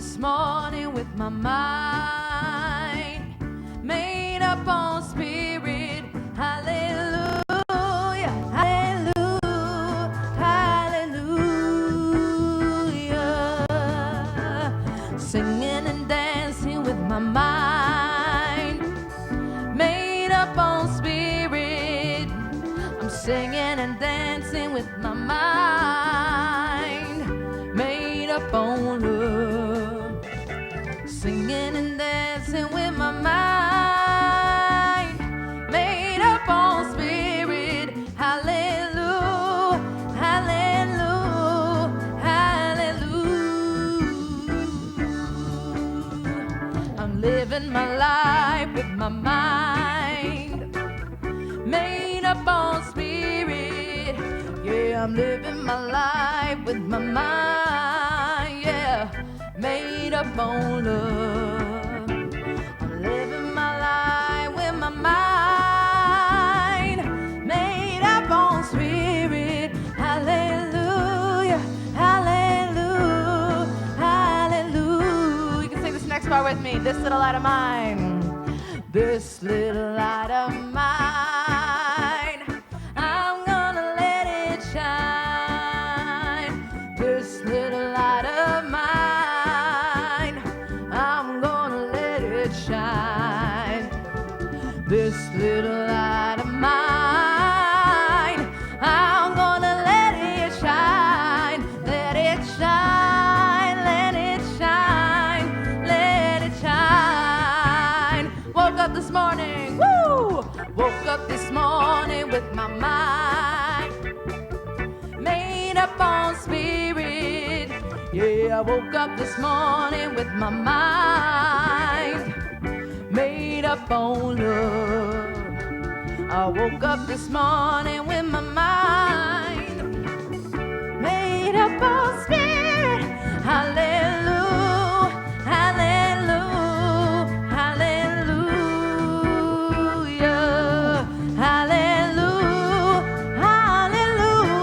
this morning with my mind made up on spirit. Hallelujah, hallelujah, hallelujah. Singing and dancing with my mind made up on spirit. I'm singing and dancing with my mind made up on love. Singing and dancing with my mind made up on spirit. Hallelujah, hallelujah, hallelujah. I'm living my life with my mind made up on spirit. Yeah, I'm living my life with my mind, yeah, made up on love. I'm living my life with my mind made up on spirit. Hallelujah, hallelujah, hallelujah. You can sing this next part with me. This little light of mine. This little light of mine, I'm gonna let it shine. This little light of mine, I'm gonna let it shine. This little light of mine, I'm gonna let it shine. Let it shine, let it shine, let it shine. Woke up this morning, woo! Woke up this morning with my mind made up on spirit. Yeah, I woke up this morning with my mind made up on love. I woke up this morning with my mind made up on spirit. Hallelujah, hallelujah, hallelujah, hallelujah, hallelujah, hallelujah,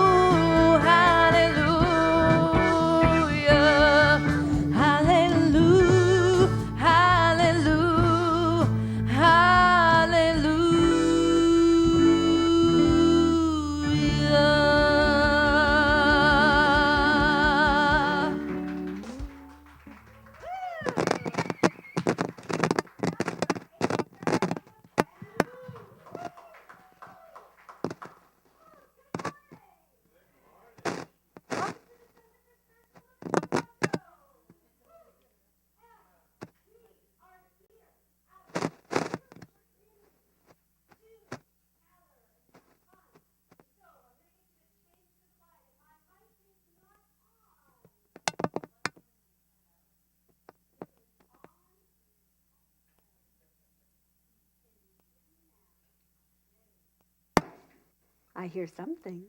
hallelujah, hallelujah, I hear something.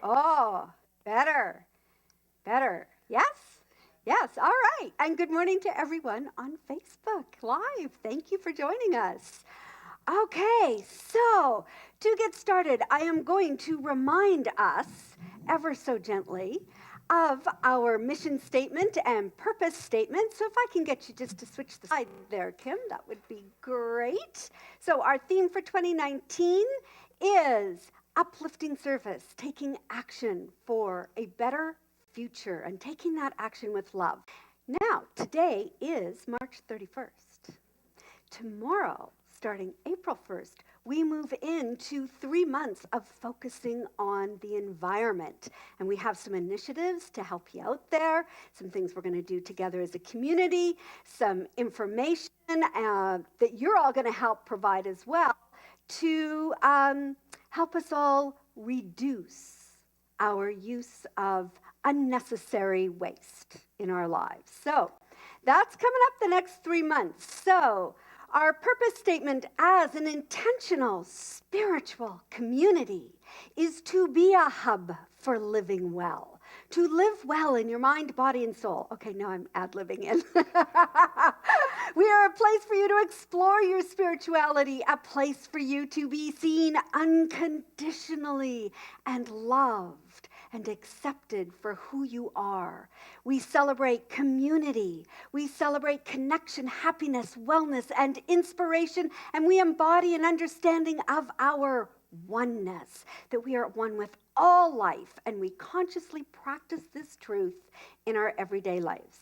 Oh, better. Better. Yes? Yes. All right. And good morning to everyone on Facebook Live. Thank you for joining us. Okay, so to get started, I am going to remind us ever so gently of our mission statement and purpose statement. So if I can get you just to switch the slide there, Kim, that would be great. So our theme for 2019 is uplifting service, taking action for a better future and taking that action with love. Now, today is March 31st. Tomorrow, starting April 1st, we move into 3 months of focusing on the environment. And we have some initiatives to help you out there, some things we're going to do together as a community, some information that you're all going to help provide as well to help us all reduce our use of unnecessary waste in our lives. So that's coming up the next 3 months. So our purpose statement as an intentional spiritual community is to be a hub for living well, to live well in your mind, body, and soul. Okay, now I'm ad-libbing in. We are a place for you to explore your spirituality, a place for you to be seen unconditionally and loved, and accepted for who you are. We celebrate community. We celebrate connection, happiness, wellness, and inspiration, and we embody an understanding of our oneness, that we are one with all life, and we consciously practice this truth in our everyday lives.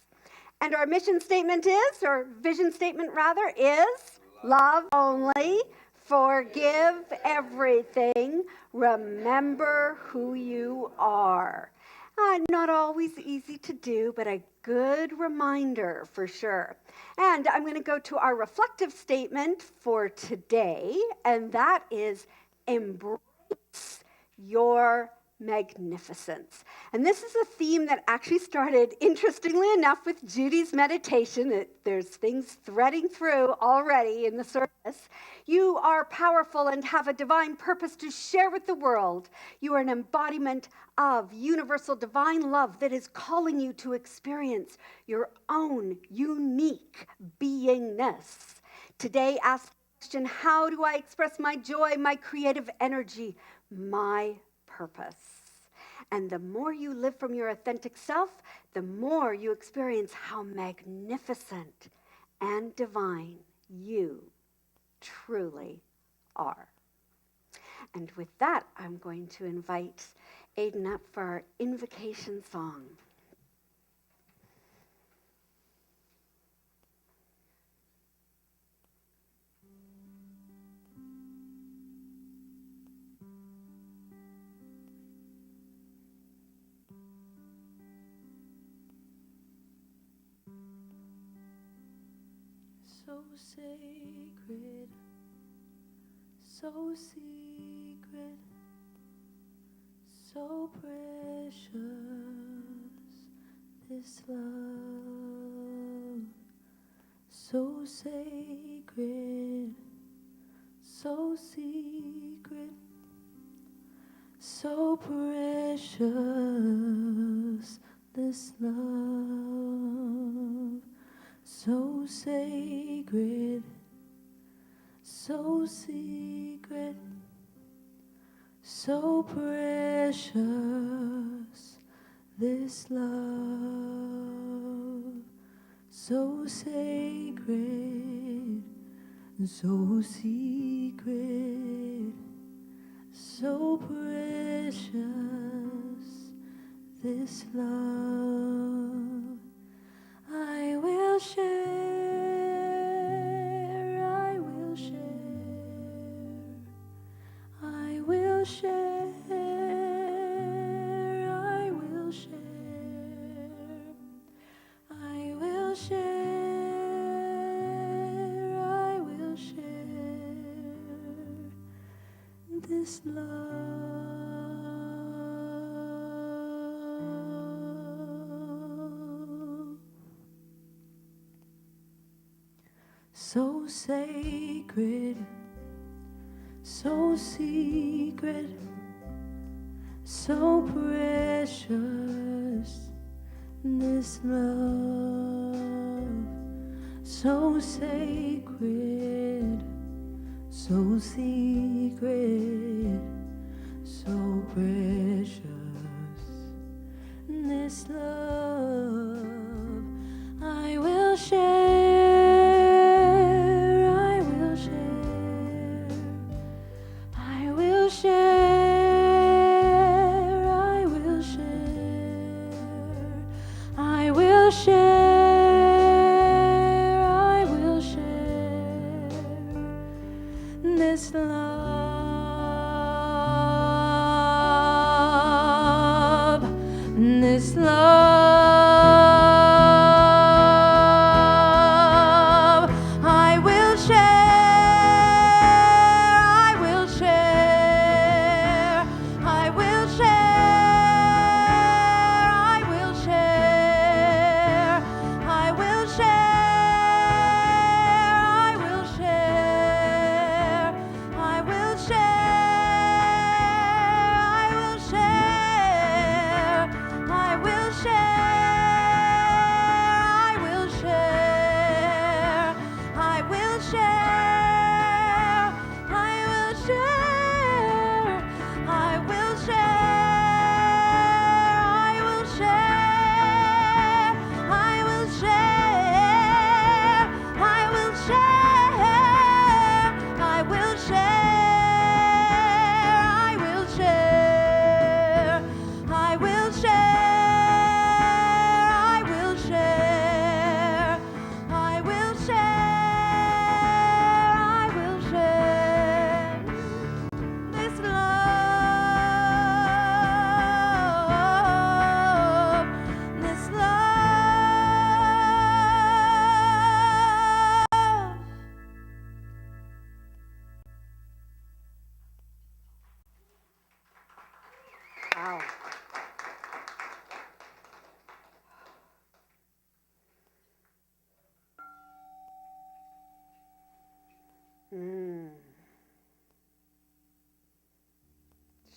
And our mission statement is, or vision statement rather, is love only, forgive everything, remember who you are. Not always easy to do, but a good reminder for sure. And I'm going to go to our reflective statement for today, and that is embrace your magnificence. And this is a theme that actually started, interestingly enough, with Judy's meditation. There's things threading through already in the service. You are powerful and have a divine purpose to share with the world. You are an embodiment of universal divine love that is calling you to experience your own unique beingness. Today, ask the question, how do I express my joy, my creative energy, my purpose? And the more you live from your authentic self, the more you experience how magnificent and divine you truly are. And with that, I'm going to invite Aiden up for our invocation song. So sacred, so secret, so precious, this love. So sacred, so secret, so precious, this love. So sacred, so secret, so precious, this love. So sacred, so secret, so precious, this love. I will share, I will share, I will share, I will share, I will share, I will share this love. So sacred, so secret, so precious, this love. So sacred, so secret, so precious, this love. I will share, this love, this love.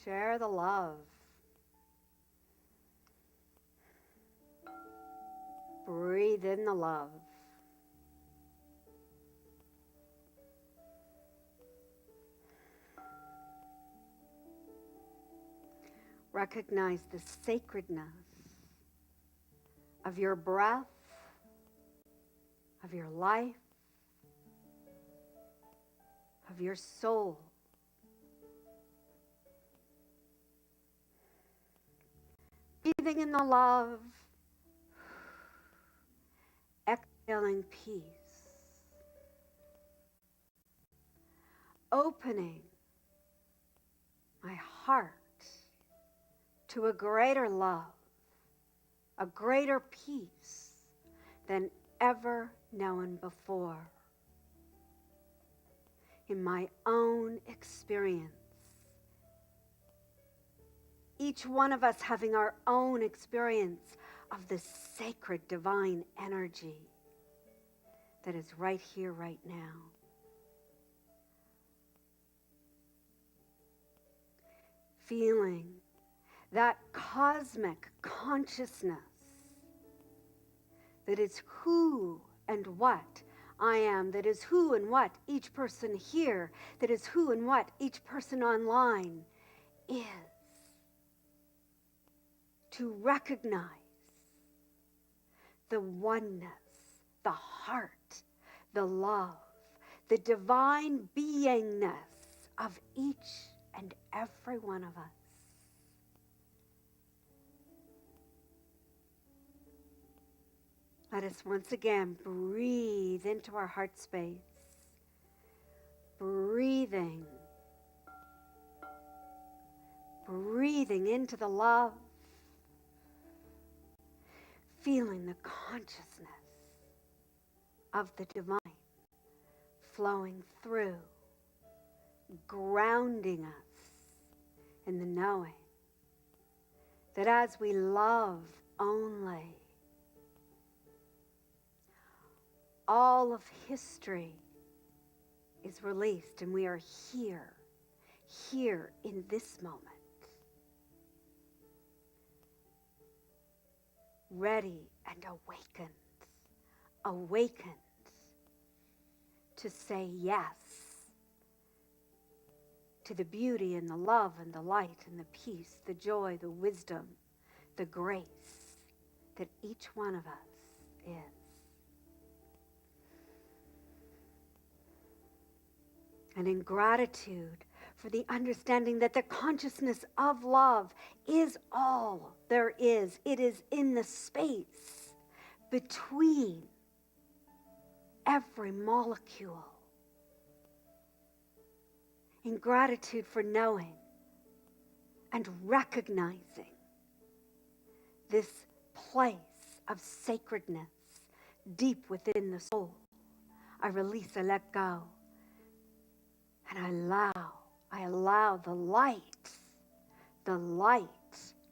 Share the love. Breathe in the love. Recognize the sacredness of your breath, of your life, of your soul. Breathing in the love, exhaling peace. Opening my heart to a greater love, a greater peace than ever known before. In my own experience, each one of us having our own experience of the sacred divine energy that is right here, right now. Feeling that cosmic consciousness that is who and what I am, that is who and what each person here, that is who and what each person online is. To recognize the oneness, the heart, the love, the divine beingness of each and every one of us. Let us once again breathe into our heart space. Breathing into the love. Feeling the consciousness of the divine flowing through, grounding us in the knowing that as we love only, all of history is released and we are here in this moment, ready and awakened to say yes to the beauty and the love and the light and the peace, the joy, the wisdom, the grace that each one of us is. And in gratitude for the understanding that the consciousness of love is all there is. It is in the space between every molecule. In gratitude for knowing and recognizing this place of sacredness deep within the soul, I release, I let go. And I allow the light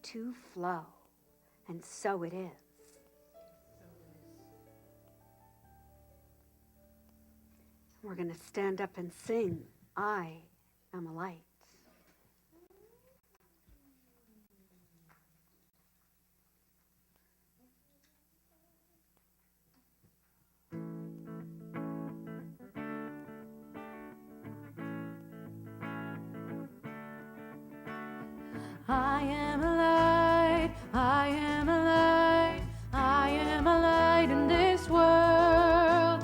to flow. And so it is. We're going to stand up and sing, I am a light. I am a light, I am a light, I am a light in this world.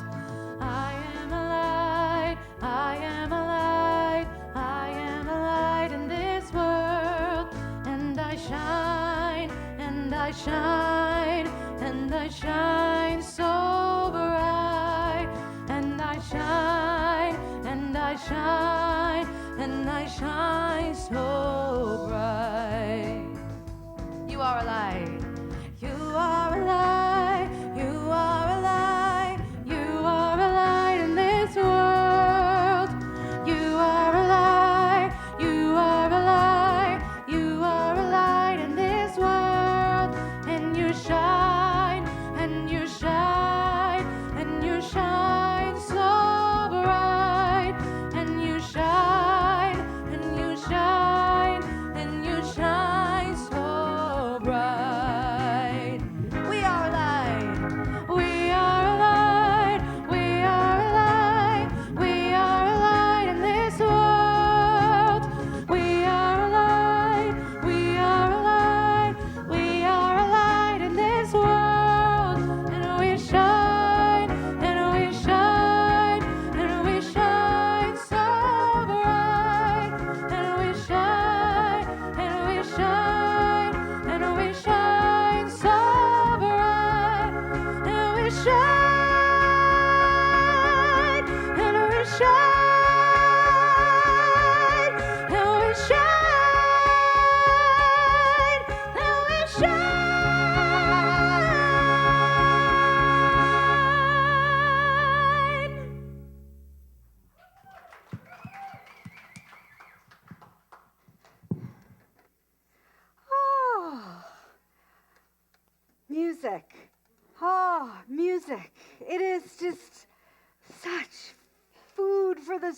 I am a light, I am a light, I am a light in this world. And I shine, and I shine, and I shine so bright. And I shine, and I shine, and I shine so bright. You are a light. You are a light. You are a light. You are a light in this world. You are a light. You are a light. You are a light in this world. And you shine. And you shine. And you shine so bright. And you shine. And you shine. And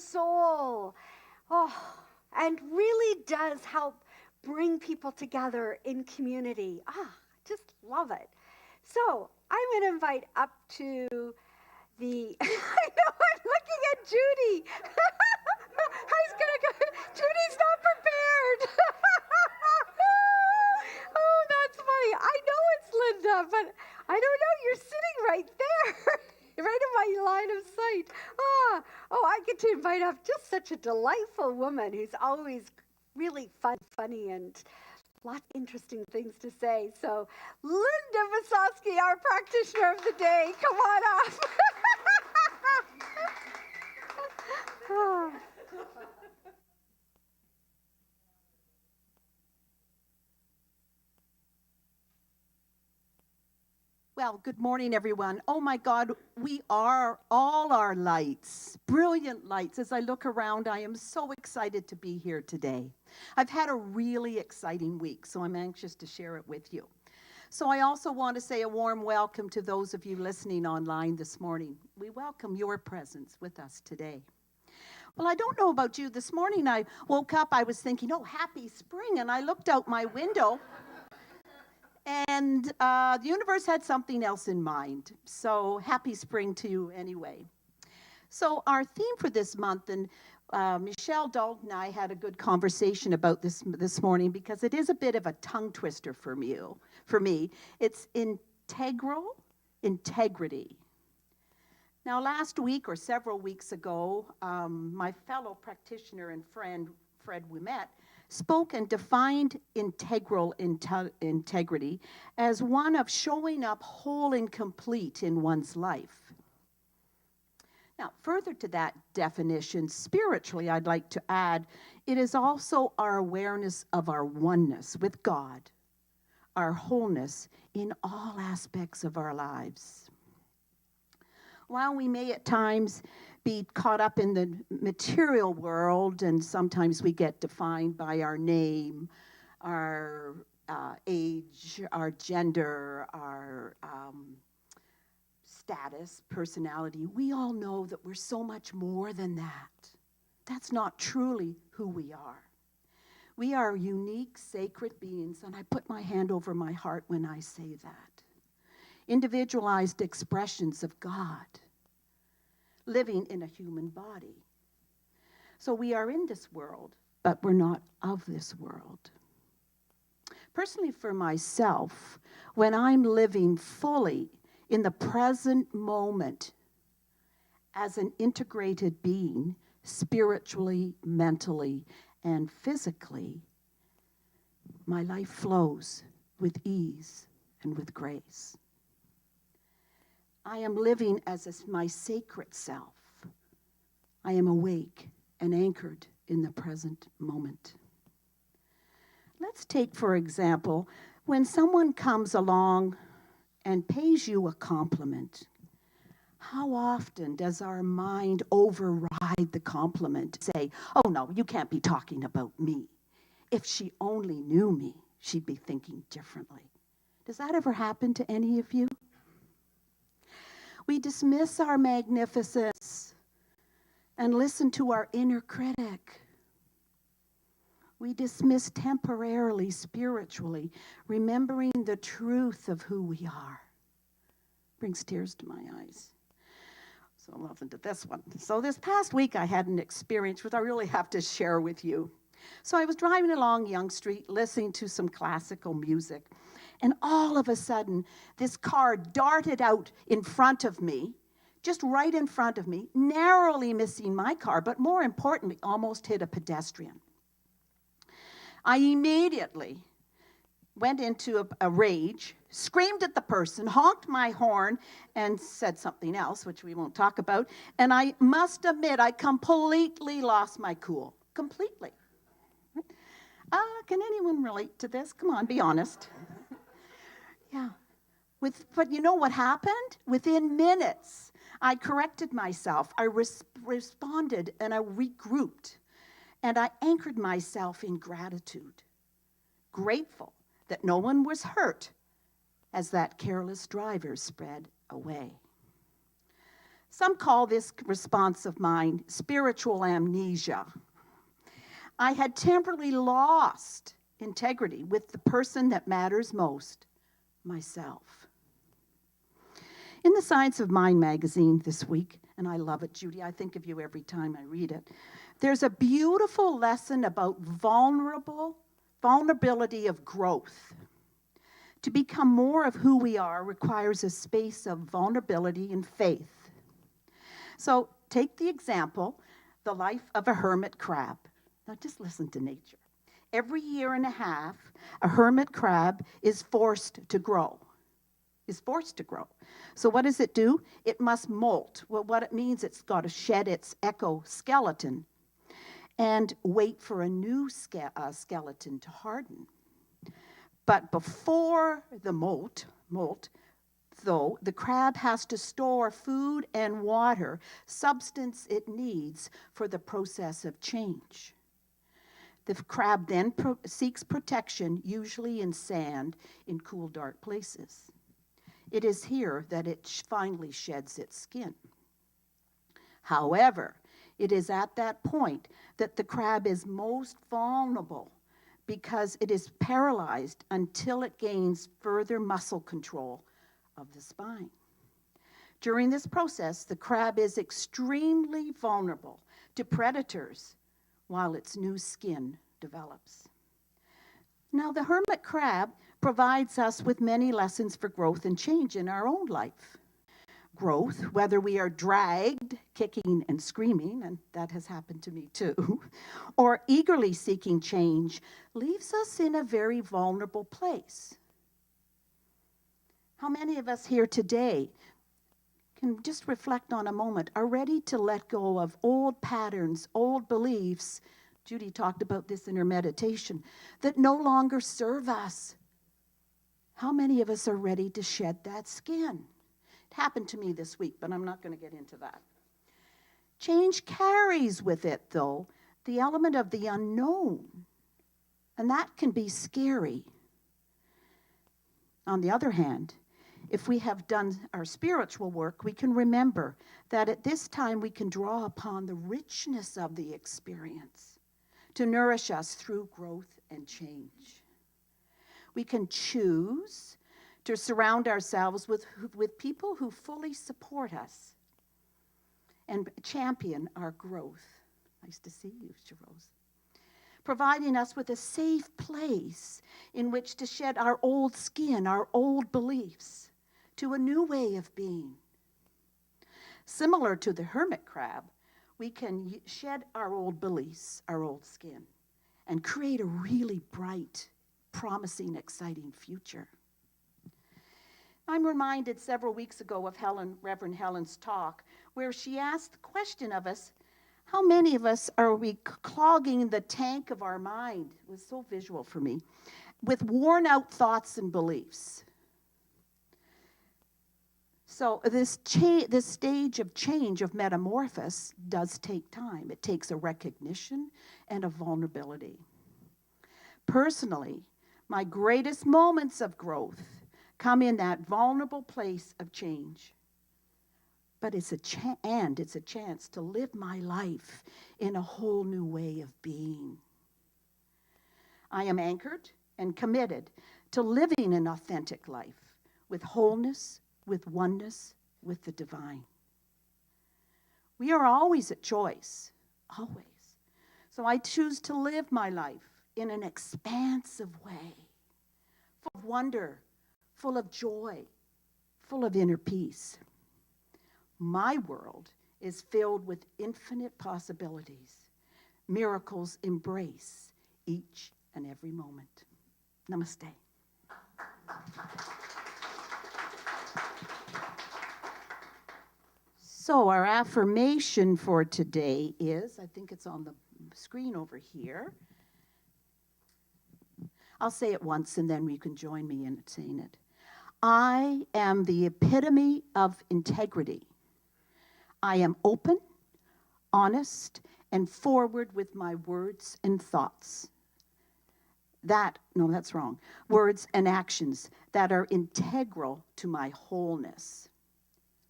soul. Oh, and really does help bring people together in community. Just love it. So I'm going to invite up to the, I know I'm looking at Judy. I was going to go, Judy's not prepared. Oh, that's funny. I know it's Linda, but I don't know. You're sitting right there, right in my line of sight. I get to invite up just such a delightful woman who's always really funny, and lots of interesting things to say. So, Linda Visosky, our practitioner of the day, come on up. Well, good morning, everyone. Oh my God, we are all our lights, brilliant lights. As I look around, I am so excited to be here today. I've had a really exciting week, so I'm anxious to share it with you. So I also want to say a warm welcome to those of you listening online this morning. We welcome your presence with us today. Well, I don't know about you. This morning I woke up, I was thinking, oh, happy spring, and I looked out my window. And the universe had something else in mind. So happy spring to you anyway. So our theme for this month, and Michelle Dalton and I had a good conversation about this morning because it is a bit of a tongue twister for me. It's integral integrity. Now last week or several weeks ago, my fellow practitioner and friend, Fred Ouimet, spoke and defined integral integrity as one of showing up whole and complete in one's life. Now, further to that definition, spiritually, I'd like to add, it is also our awareness of our oneness with God, our wholeness in all aspects of our lives. While we may at times be caught up in the material world, and sometimes we get defined by our name, our age, our gender, our status, personality, we all know that we're so much more than that. That's not truly who we are. We are unique, sacred beings, and I put my hand over my heart when I say that. Individualized expressions of God, living in a human body. So we are in this world, but we're not of this world. Personally, for myself, when I'm living fully in the present moment as an integrated being, spiritually, mentally, and physically, my life flows with ease and with grace. I am living as my sacred self. I am awake and anchored in the present moment. Let's take, for example, when someone comes along and pays you a compliment. How often does our mind override the compliment, say, oh no, you can't be talking about me. If she only knew me, she'd be thinking differently. Does that ever happen to any of you? We dismiss our magnificence and listen to our inner critic. We dismiss temporarily, spiritually, remembering the truth of who we are. Brings tears to my eyes. So I'll listen to this one. So this past week I had an experience which I really have to share with you. So I was driving along Yonge Street listening to some classical music. And all of a sudden, this car darted out in front of me, just right in front of me, narrowly missing my car, but more importantly, almost hit a pedestrian. I immediately went into a rage, screamed at the person, honked my horn, and said something else, which we won't talk about. And I must admit, I completely lost my cool. Completely. Can anyone relate to this? Come on, be honest. Yeah. But you know what happened? Within minutes, I corrected myself. I responded and I regrouped. And I anchored myself in gratitude. Grateful that no one was hurt as that careless driver sped away. Some call this response of mine spiritual amnesia. I had temporarily lost integrity with the person that matters most, myself. In the Science of Mind magazine this week, and I love it, Judy, I think of you every time I read it, there's a beautiful lesson about vulnerability of growth. To become more of who we are requires a space of vulnerability and faith. So take the example, the life of a hermit crab. Now just listen to nature. Every year and a half, a hermit crab is forced to grow. So what does it do? It must molt. Well, what it means, it's got to shed its exoskeleton and wait for a new skeleton to harden. But before the molt, though, the crab has to store food and water, substance it needs for the process of change. The crab then seeks protection, usually in sand, in cool, dark places. It is here that it finally sheds its skin. However, it is at that point that the crab is most vulnerable because it is paralyzed until it gains further muscle control of the spine. During this process, the crab is extremely vulnerable to predators while its new skin develops. Now, the hermit crab provides us with many lessons for growth and change in our own life. Growth, whether we are dragged, kicking and screaming, and that has happened to me too, or eagerly seeking change, leaves us in a very vulnerable place. How many of us here today can just reflect on a moment, are ready to let go of old patterns, old beliefs, Judy talked about this in her meditation, that no longer serve us? How many of us are ready to shed that skin? It happened to me this week, but I'm not going to get into that. Change carries with it, though, the element of the unknown, and that can be scary. On the other hand, if we have done our spiritual work, we can remember that at this time we can draw upon the richness of the experience to nourish us through growth and change. We can choose to surround ourselves with people who fully support us and champion our growth. Nice to see you, Rose. Providing us with a safe place in which to shed our old skin, our old beliefs, to a new way of being. Similar to the hermit crab, we can shed our old beliefs, our old skin, and create a really bright, promising, exciting future. I'm reminded several weeks ago of Reverend Helen's talk, where she asked the question of us, how many of us are we clogging the tank of our mind? It was so visual for me, with worn out thoughts and beliefs. So this stage of change, of metamorphosis, does take time. It takes a recognition and a vulnerability. Personally, my greatest moments of growth come in that vulnerable place of change. But it's a chance to live my life in a whole new way of being. I am anchored and committed to living an authentic life with wholeness, with oneness, with the divine. We are always at choice, always. So I choose to live my life in an expansive way, full of wonder, full of joy, full of inner peace. My world is filled with infinite possibilities. Miracles embrace each and every moment. Namaste. So our affirmation for today is, I think it's on the screen over here. I'll say it once and then you can join me in saying it. I am the epitome of integrity. I am open, honest, and forward with my words and thoughts. That's wrong. Words and actions that are integral to my wholeness.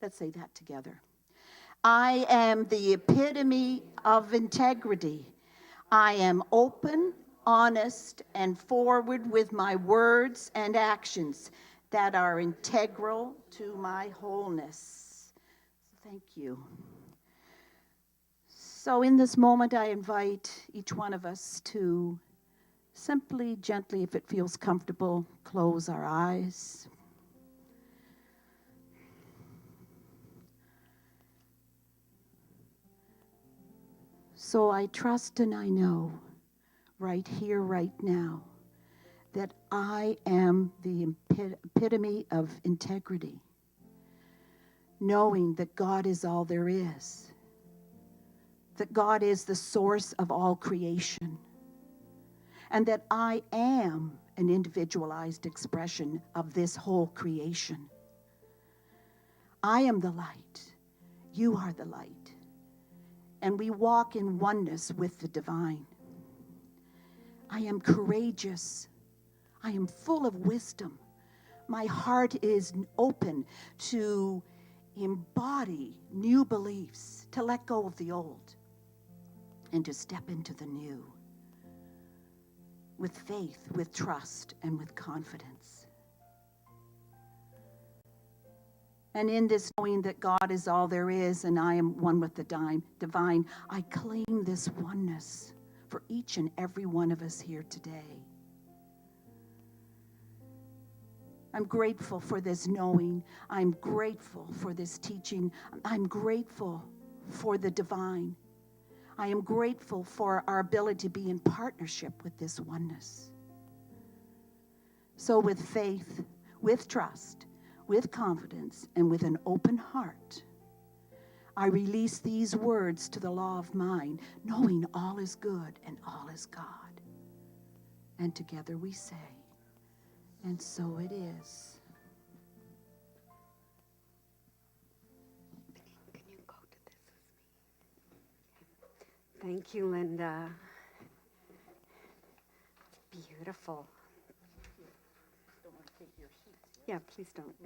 Let's say that together. I am the epitome of integrity. I am open, honest, and forward with my words and actions that are integral to my wholeness. Thank you. So in this moment, I invite each one of us to simply, gently, if it feels comfortable, close our eyes. So I trust and I know, right here, right now, that I am the epitome of integrity, knowing that God is all there is, that God is the source of all creation, and that I am an individualized expression of this whole creation. I am the light. You are the light. And we walk in oneness with the divine. I am courageous. I am full of wisdom. My heart is open to embody new beliefs, to let go of the old, and to step into the new with faith, with trust, and with confidence. And in this knowing that God is all there is and I am one with the divine, I claim this oneness for each and every one of us here today. I'm grateful for this knowing. I'm grateful for this teaching. I'm grateful for the divine. I am grateful for our ability to be in partnership with this oneness. So with faith, with trust, with confidence, and with an open heart, I release these words to the law of mind, knowing all is good and all is God. And together we say, and so it is. Can you go to this with me? Thank you, Linda. Beautiful. Yeah, please don't.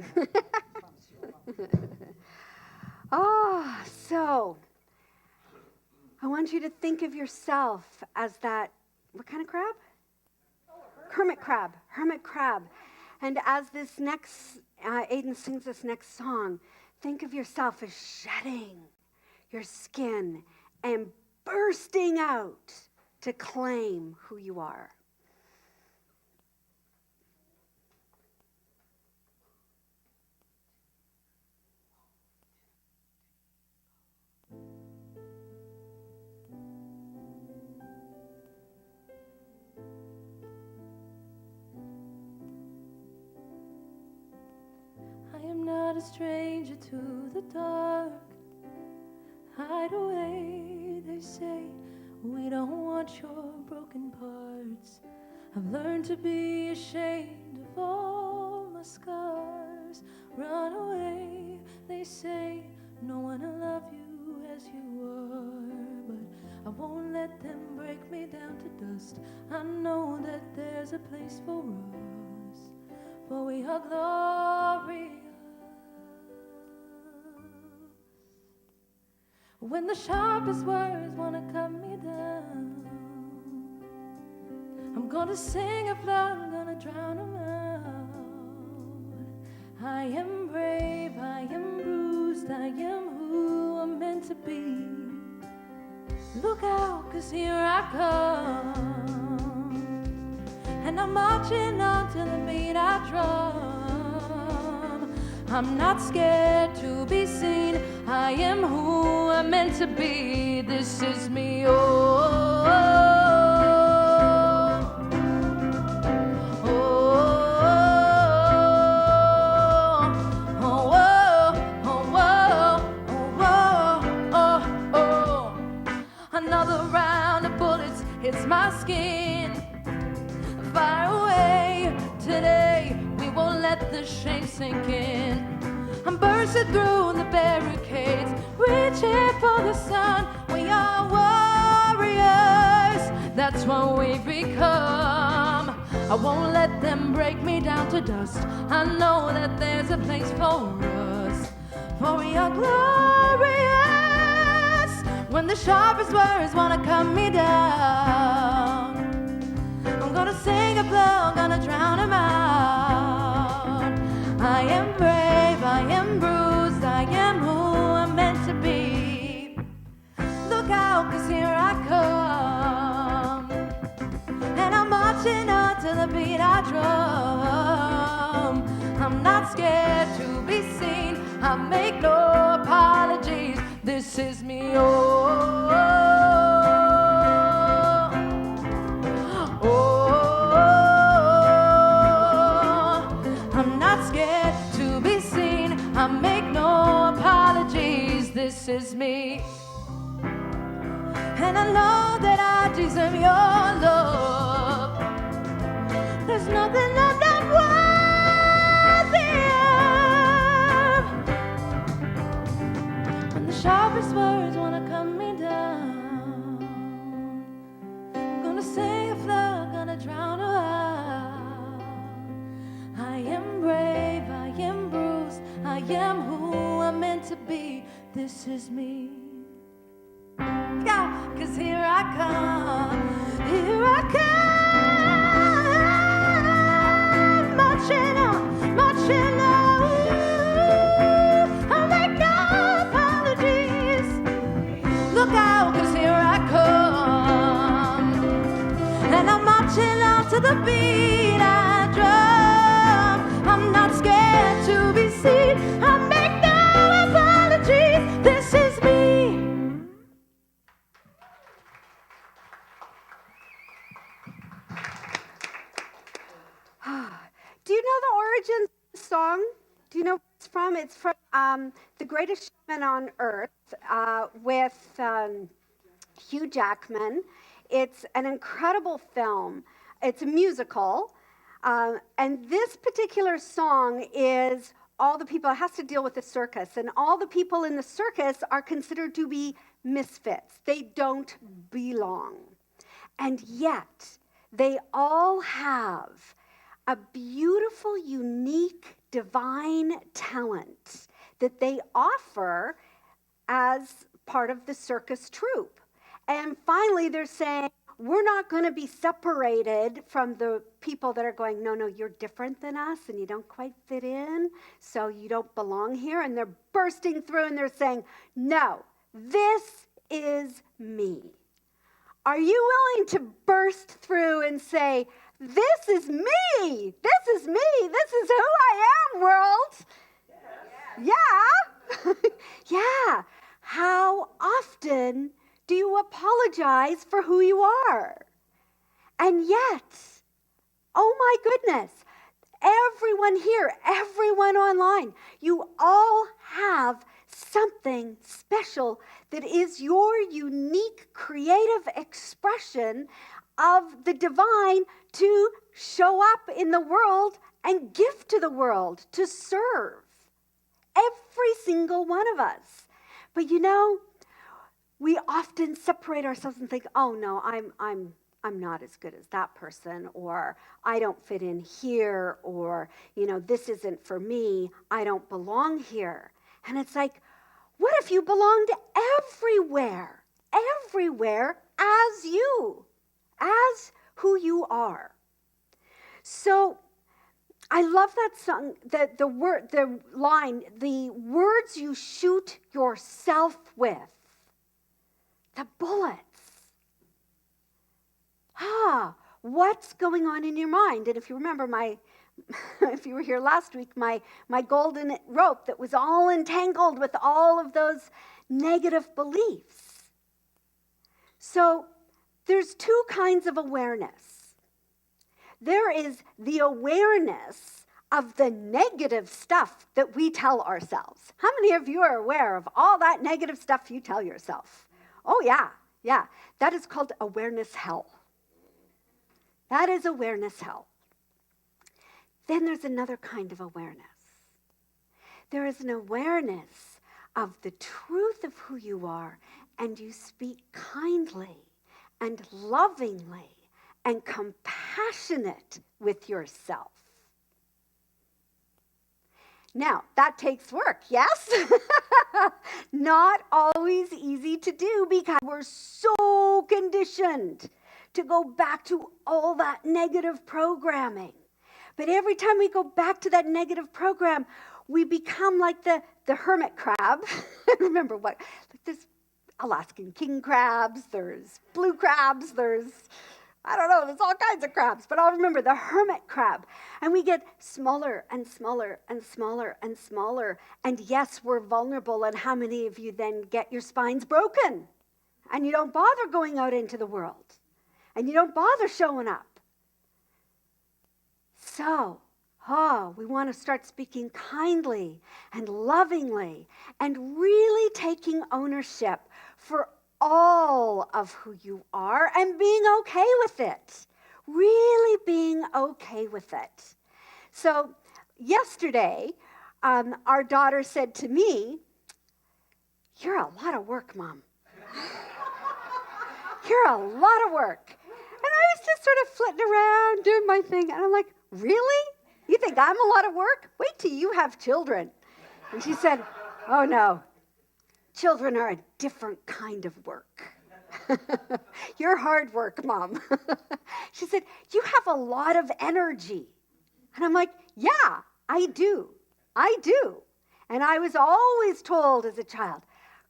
So I want you to think of yourself as that, what kind of crab? Hermit crab. And as this next, Aiden sings this next song, think of yourself as shedding your skin and bursting out to claim who you are. I am not a stranger to the dark. Hide away, they say. We don't want your broken parts. I've learned to be ashamed of all my scars. Run away, they say. No one will love you as you are. But I won't let them break me down to dust. I know that there's a place for us, for we are glorious. When the sharpest words want to cut me down, I'm gonna sing of love, I'm gonna drown them out. I am brave, I am bruised, I am who I'm meant to be. Look out, 'cause here I come, and I'm marching on to the beat I drum. I'm not scared to be seen, I am who I'm meant to be. This is me, Another round of bullets hits my skin. Fire away today, we won't let the shame sink in. I'm bursting through the barricades, reaching for the sun. We are warriors, that's what we've become. I won't let them break me down to dust. I know that there's a place for us, for we are glorious. When the sharpest words wanna cut me down, I'm gonna sing a blow, gonna drown him out. I am brave, I am bruised, I am who I'm meant to be. Look out, 'cause here I come, and I'm marching on to the beat I drum. I'm not scared to be seen, I make no apologies. This is me, oh, oh, I'm not scared to be seen, I make no apologies. This is me, and I know that I deserve your love. There's nothing I'm not worthy of. When the sharpest words wanna cut me down, I'm gonna sing a flood, gonna drown her out. I am brave, I am bruised, I am who I'm meant to be. This is me. Yeah, 'cause here I come, here I come, marching on, marching on. I make no apologies. Look out, 'cause here I come, and I'm marching on to the beat I drum. I'm not scared to be seen, I make no apologies. This is me. Do you know the origins of the song? Do you know where it's from? It's from The Greatest Showman on Earth with Hugh Jackman. It's an incredible film. It's a musical. And this particular song is all the people, it has to deal with the circus. And all the people in the circus are considered to be misfits. They don't belong. And yet, they all have a beautiful, unique, divine talent that they offer as part of the circus troupe. And finally, they're saying, we're not going to be separated from the people that are going, no, you're different than us and you don't quite fit in, so you don't belong here. And they're bursting through and they're saying, no, this is me. Are you willing to burst through and say, this is me. This is me. This is who I am, world. Yeah. Yeah. How often do you apologize for who you are? And yet, oh my goodness, everyone here, everyone online, you all have something special that is your unique creative expression of the divine to show up in the world and give to the world, to serve. Every single one of us. But you know, we often separate ourselves and think, oh no, I'm not as good as that person, or I don't fit in here, or this isn't for me, I don't belong here. And it's like, what if you belonged everywhere as you? As who you are. So I love that song, the line, the words you shoot yourself with, the bullets. What's going on in your mind? And if you remember if you were here last week, my golden rope that was all entangled with all of those negative beliefs. So there's two kinds of awareness. There is the awareness of the negative stuff that we tell ourselves. How many of you are aware of all that negative stuff you tell yourself? Oh, yeah. That is called awareness hell. That is awareness hell. Then there's another kind of awareness. There is an awareness of the truth of who you are, and you speak kindly and lovingly and compassionate with yourself. Now, that takes work, yes? not always easy to do because we're so conditioned to go back to all that negative programming. But every time we go back to that negative program, we become like the hermit crab. Remember what? Like there's Alaskan king crabs, there's blue crabs, there's all kinds of crabs. But I'll remember the hermit crab. And we get smaller and smaller and smaller and smaller. And yes, we're vulnerable. And how many of you then get your spines broken? And you don't bother going out into the world. And you don't bother showing up. So, we want to start speaking kindly and lovingly and really taking ownership for all of who you are and being okay with it. Really being okay with it. So, yesterday, our daughter said to me, "You're a lot of work, Mom. You're a lot of work." And I was just sort of flitting around, doing my thing. And I'm like, "Really? You think I'm a lot of work? Wait till you have children." And she said, "Oh, no. Children are a different kind of work." "You're hard work, Mom." She said, "You have a lot of energy." And I'm like, "Yeah, I do. I do." And I was always told as a child,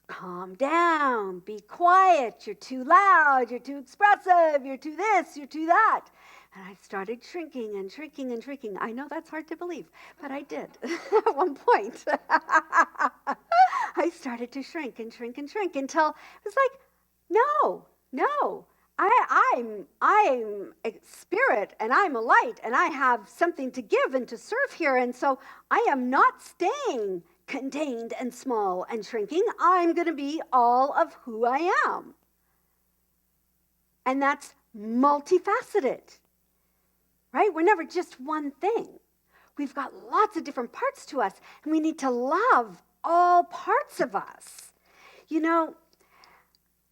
"Calm down, be quiet, you're too loud, you're too expressive, you're too this, you're too that." And I started shrinking and shrinking and shrinking. I know that's hard to believe, but I did at one point. I started to shrink and shrink and shrink until it was like, no, I'm a spirit and I'm a light and I have something to give and to serve here. And so I am not staying contained and small and shrinking. I'm going to be all of who I am. And that's multifaceted, right? We're never just one thing. We've got lots of different parts to us, and we need to love all parts of us. You know,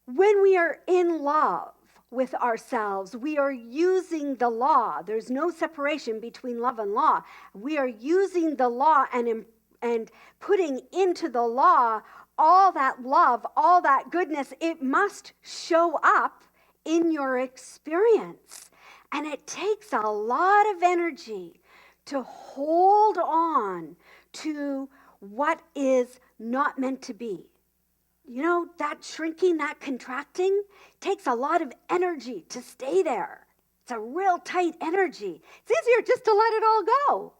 when we are in love with ourselves, we are using the law. There's no separation between love and law. We are using the law and putting into the law all that love, all that goodness. It must show up in your experience. And it takes a lot of energy to hold on to what is not meant to be. You know, that shrinking, that contracting takes a lot of energy to stay there. It's a real tight energy. It's easier just to let it all go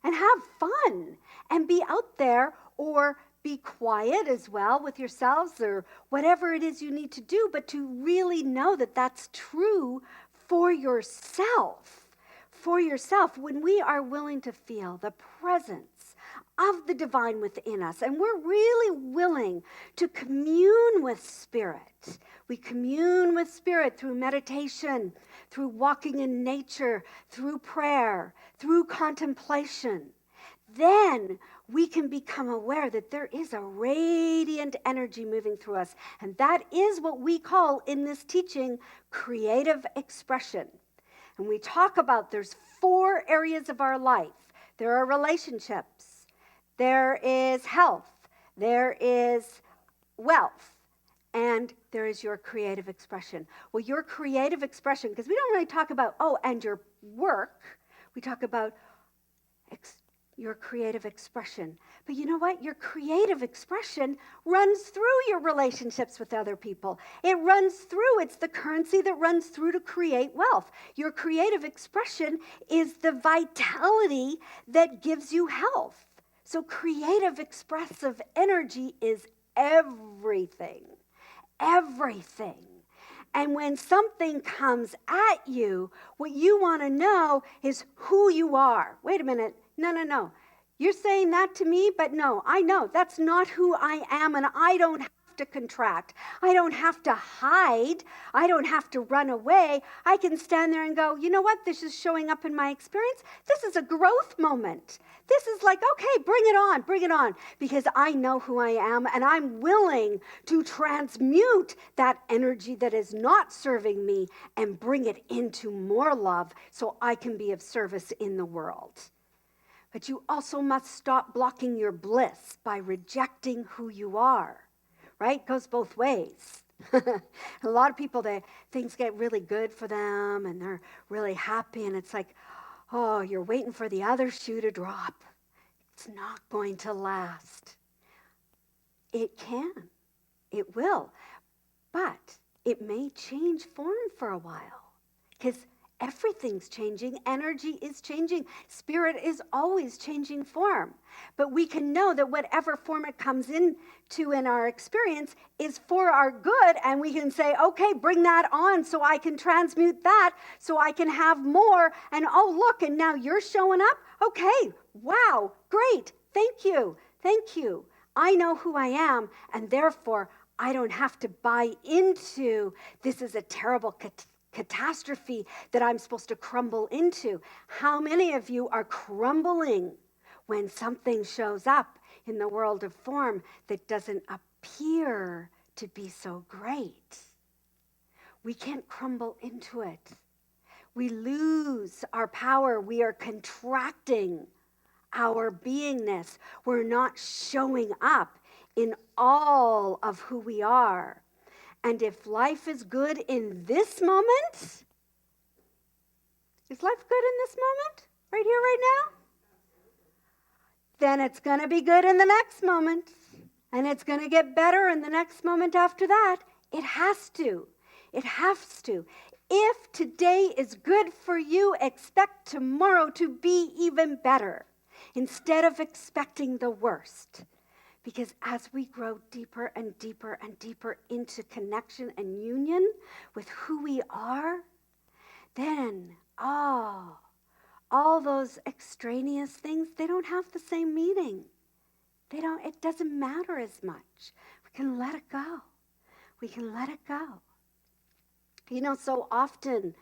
and have fun and be out there, or be quiet as well with yourselves, or whatever it is you need to do, but to really know that that's true for yourself. For yourself, when we are willing to feel the presence of the divine within us, and we're really willing to commune with Spirit. We commune with Spirit through meditation, through walking in nature, through prayer, through contemplation. Then we can become aware that there is a radiant energy moving through us. And that is what we call in this teaching creative expression. And we talk about there's 4 areas of our life. There are relationships. There is health. There is wealth. And there is your creative expression. Well, your creative expression, because we don't really talk about, and your work. We talk about your creative expression. But you know what? Your creative expression runs through your relationships with other people. It runs through. It's the currency that runs through to create wealth. Your creative expression is the vitality that gives you health. So creative expressive energy is everything. Everything. And when something comes at you, what you want to know is who you are. Wait a minute. No. You're saying that to me, but no, I know that's not who I am, and I don't have to contract. I don't have to hide. I don't have to run away. I can stand there and go, you know what? This is showing up in my experience. This is a growth moment. This is like, okay, bring it on, because I know who I am, and I'm willing to transmute that energy that is not serving me and bring it into more love so I can be of service in the world. But you also must stop blocking your bliss by rejecting who you are. right? It goes both ways. A lot of people, things get really good for them and they're really happy, and it's like, oh, you're waiting for the other shoe to drop. It's not going to last. It can. It will. But it may change form for a while because everything's changing. Energy is changing. Spirit is always changing form. But we can know that whatever form it comes into in our experience is for our good. And we can say, okay, bring that on so I can transmute that, so I can have more. And oh, look, and now you're showing up? Okay, wow, great. Thank you. Thank you. I know who I am, and therefore I don't have to buy into this is a terrible catastrophe that I'm supposed to crumble into. How many of you are crumbling when something shows up in the world of form that doesn't appear to be so great? We can't crumble into it. We lose our power. We are contracting our beingness. We're not showing up in all of who we are. And if life is good in this moment, is life good in this moment? Right here, right now? Then it's going to be good in the next moment. And it's going to get better in the next moment after that. It has to. It has to. If today is good for you, expect tomorrow to be even better instead of expecting the worst. Because as we grow deeper and deeper and deeper into connection and union with who we are, then, all those extraneous things, they don't have the same meaning. It doesn't matter as much. We can let it go. We can let it go. You know, so often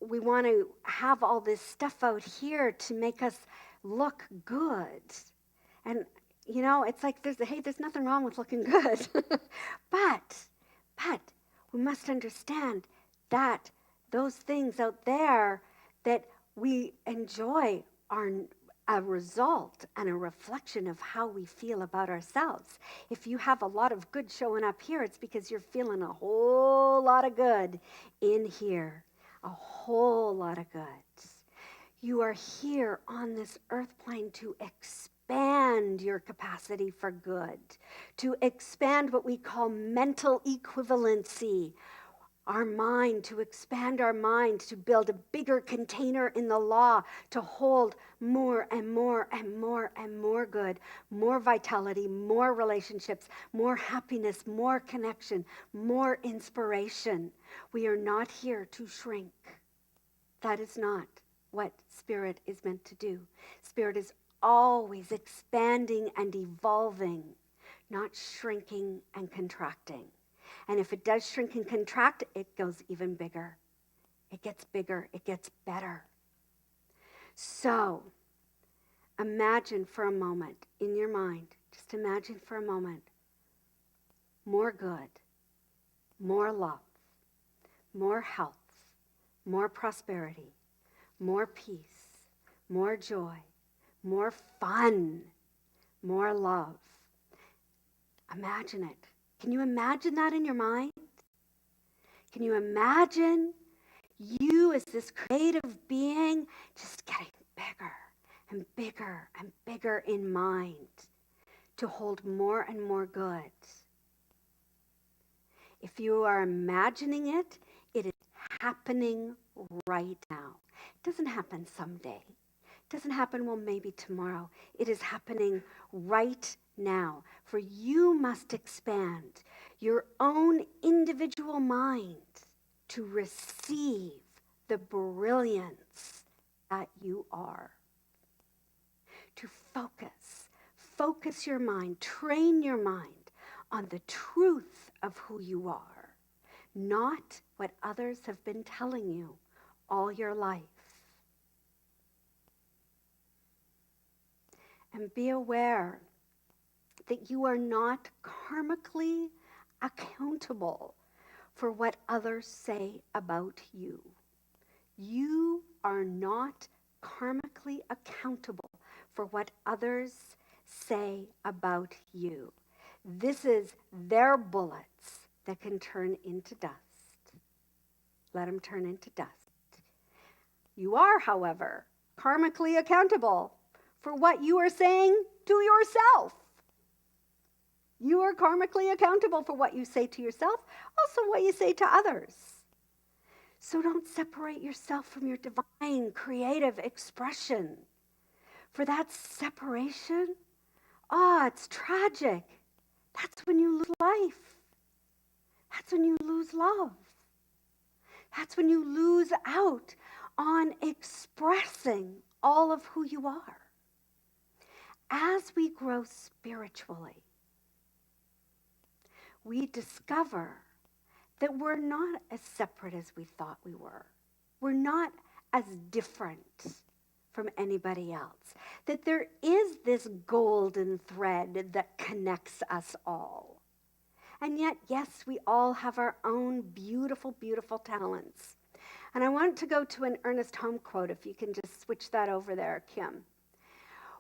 we want to have all this stuff out here to make us look good. And you know, it's like there's nothing wrong with looking good. but we must understand that those things out there that we enjoy are a result and a reflection of how we feel about ourselves. If you have a lot of good showing up here, it's because you're feeling a whole lot of good in here. A whole lot of good. You are here on this earth plane to expand your capacity for good, to expand what we call mental equivalency, our mind, to expand our mind, to build a bigger container in the law, to hold more and more and more and more good, more vitality, more relationships, more happiness, more connection, more inspiration. We are not here to shrink. That is not what Spirit is meant to do. Spirit is always expanding and evolving, not shrinking and contracting. And if it does shrink and contract, it goes even bigger. It gets bigger. It gets better. So imagine for a moment in your mind, just imagine for a moment, more good, more love, more health, more prosperity, more peace, more joy, more fun, more love. Imagine it. Can you imagine that in your mind? Can you imagine you as this creative being just getting bigger and bigger and bigger in mind to hold more and more good? If you are imagining it, it is happening right now. It doesn't happen someday. It doesn't happen, well, maybe tomorrow. It is happening right now. For you must expand your own individual mind to receive the brilliance that you are. To focus your mind, train your mind on the truth of who you are, not what others have been telling you all your life. And be aware that you are not karmically accountable for what others say about you. You are not karmically accountable for what others say about you. This is their bullets that can turn into dust. Let them turn into dust. You are, however, karmically accountable for what you are saying to yourself. You are karmically accountable for what you say to yourself, also what you say to others. So don't separate yourself from your divine creative expression. For that separation, it's tragic. That's when you lose life. That's when you lose love. That's when you lose out on expressing all of who you are. As we grow spiritually, we discover that we're not as separate as we thought we were. We're not as different from anybody else. That there is this golden thread that connects us all. And yet, yes, we all have our own beautiful, beautiful talents. And I want to go to an Ernest Holmes quote, if you can just switch that over there, Kim.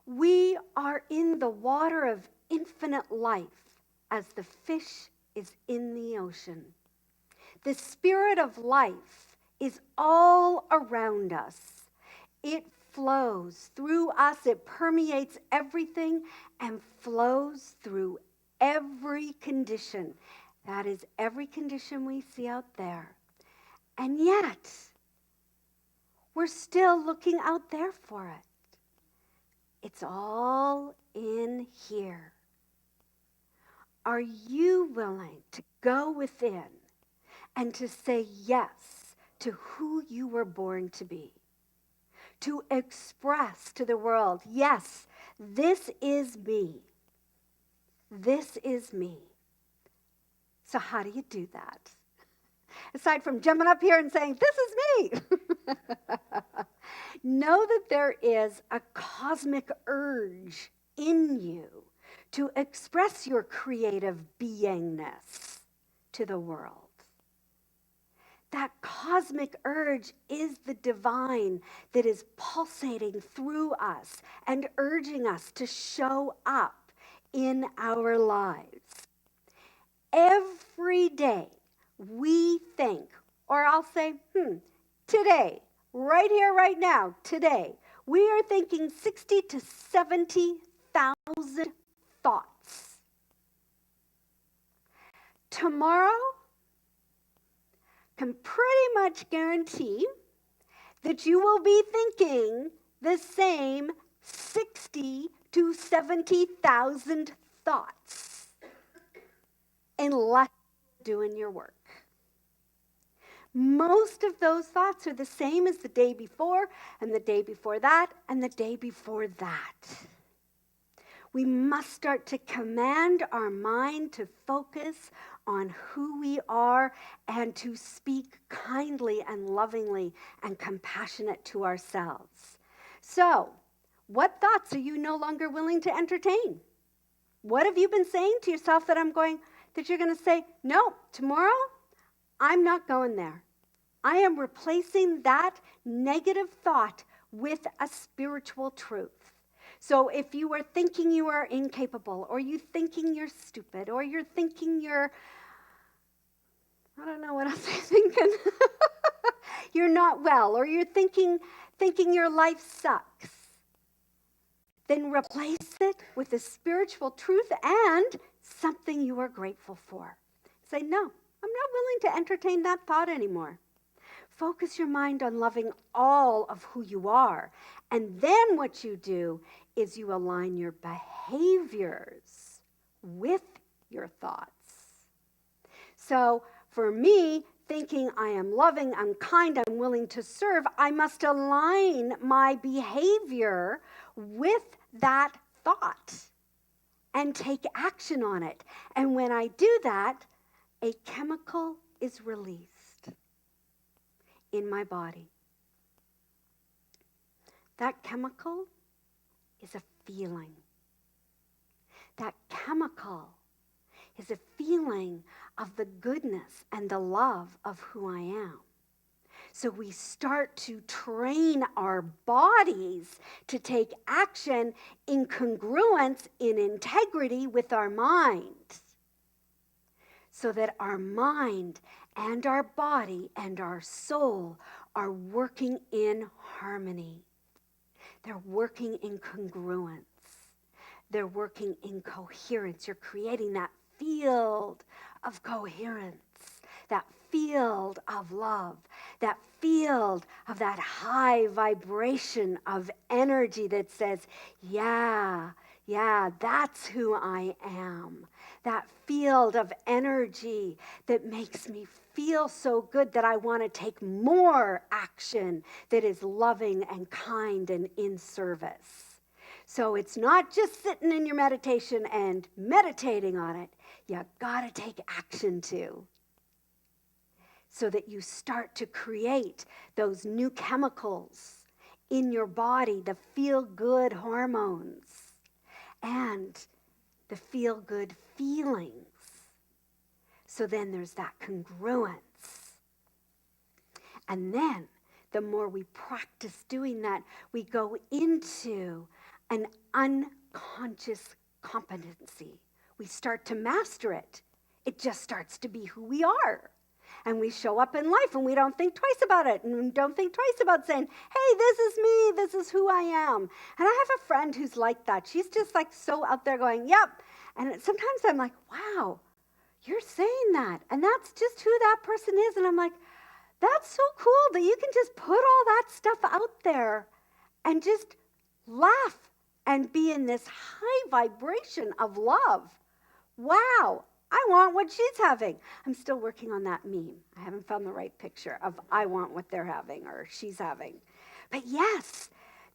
We are in the water of infinite life as the fish is in the ocean. The spirit of life is all around us. It flows through us, it permeates everything and flows through every condition. That is every condition we see out there. And yet, we're still looking out there for it. It's all in here. Are you willing to go within and to say yes to who you were born to be? To express to the world, yes, this is me. This is me. So how do you do that? Aside from jumping up here and saying, this is me. Know that there is a cosmic urge in you to express your creative beingness to the world. That cosmic urge is the divine that is pulsating through us and urging us to show up in our lives. Every day we think, or I'll say, today, right here, right now, today, we are thinking 60 to 70,000 thoughts. Tomorrow, can pretty much guarantee that you will be thinking the same 60 to 70,000 thoughts unless you're doing your work. Most of those thoughts are the same as the day before, and the day before that, and the day before that. We must start to command our mind to focus on who we are and to speak kindly and lovingly and compassionate to ourselves. So, what thoughts are you no longer willing to entertain? What have you been saying to yourself that you're going to say, no, tomorrow, I'm not going there. I am replacing that negative thought with a spiritual truth. So if you are thinking you are incapable, or you're thinking you're stupid, or you're thinking I don't know what else I'm thinking, you're not well, or you're thinking your life sucks, then replace it with a spiritual truth and something you are grateful for. Say, no, I'm not willing to entertain that thought anymore. Focus your mind on loving all of who you are. And then what you do is you align your behaviors with your thoughts. So for me, thinking I am loving, I'm kind, I'm willing to serve, I must align my behavior with that thought and take action on it. And when I do that, a chemical is released in my body. That chemical is a feeling. That chemical is a feeling of the goodness and the love of who I am. So we start to train our bodies to take action in congruence, in integrity with our mind. so that our mind and our body and our soul are working in harmony. They're working in congruence. They're working in coherence. You're creating that field of coherence, that field of love, that field of that high vibration of energy that says, yeah, that's who I am. That field of energy that makes me feel so good that I want to take more action that is loving and kind and in service. So it's not just sitting in your meditation and meditating on it. You got to take action too, so that you start to create those new chemicals in your body, the feel-good hormones and the feel-good feelings. So then there's that congruence. And then the more we practice doing that, we go into an unconscious competency. We start to master it. It just starts to be who we are. And we show up in life and we don't think twice about it. And we don't think twice about saying, hey, this is me. This is who I am. And I have a friend who's like that. She's just like so out there going, yep. And sometimes I'm like, wow, you're saying that. And that's just who that person is. And I'm like, that's so cool that you can just put all that stuff out there and just laugh and be in this high vibration of love. Wow, I want what she's having. I'm still working on that meme. I haven't found the right picture of I want what they're having or she's having. But yes,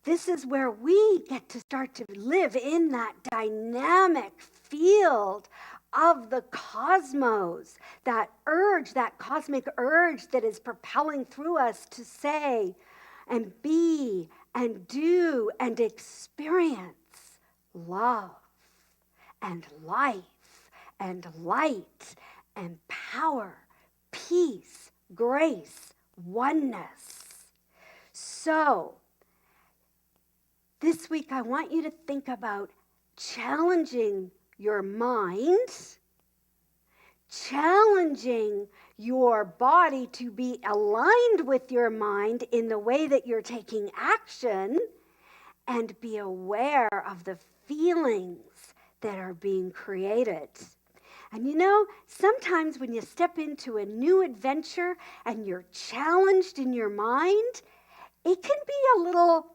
this is where we get to start to live in that dynamic field of the cosmos, that urge, that cosmic urge that is propelling through us to say and be and do and experience love and life and light and power, peace, grace, oneness. So, this week I want you to think about challenging your mind, challenging your body to be aligned with your mind in the way that you're taking action, and be aware of the feelings that are being created. And you know, sometimes when you step into a new adventure and you're challenged in your mind, it can be a little